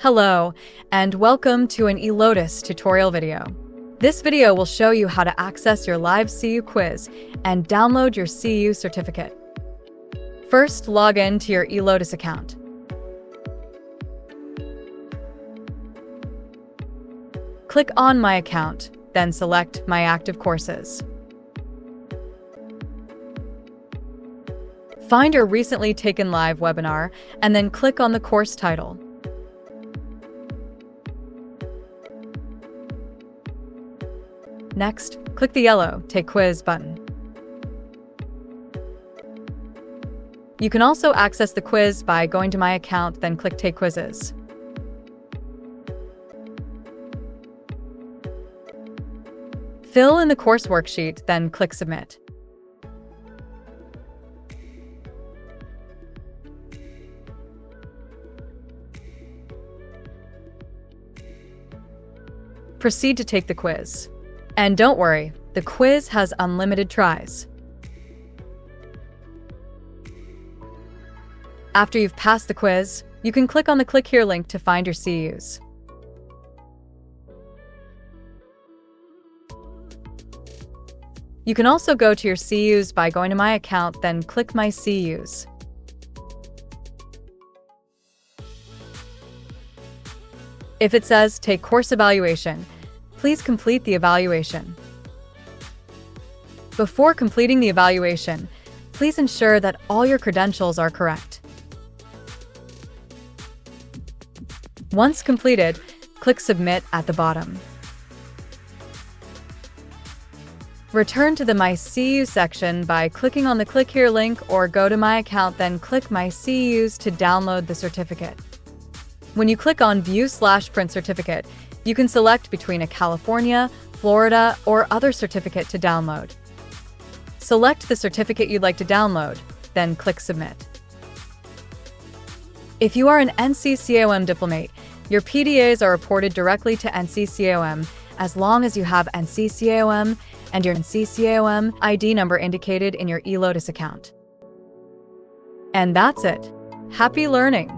Hello, and welcome to an eLotus tutorial video. This video will show you how to access your live CEU quiz and download your CEU certificate. First, log in to your eLotus account. Click on My Account, then select My Active Courses. Find your recently taken live webinar, and then click on the course title. Next, click the yellow Take Quiz button. You can also access the quiz by going to My Account, then click Take Quizzes. Fill in the course worksheet, then click Submit. Proceed to take the quiz. And don't worry, the quiz has unlimited tries. After you've passed the quiz, you can click on the Click Here link to find your CEUs. You can also go to your CEUs by going to My Account, then click My CEUs. If it says Take Course Evaluation, please complete the evaluation. Before completing the evaluation, please ensure that all your credentials are correct. Once completed, click Submit at the bottom. Return to the My CEU section by clicking on the Click Here link, or go to My Account, then click My CEUs to download the certificate. When you click on View/Print Certificate, you can select between a California, Florida, or other certificate to download. Select the certificate you'd like to download, then click Submit. If you are an NCCAOM Diplomate, your PDAs are reported directly to NCCAOM as long as you have NCCAOM and your NCCAOM ID number indicated in your eLotus account. And that's it. Happy learning!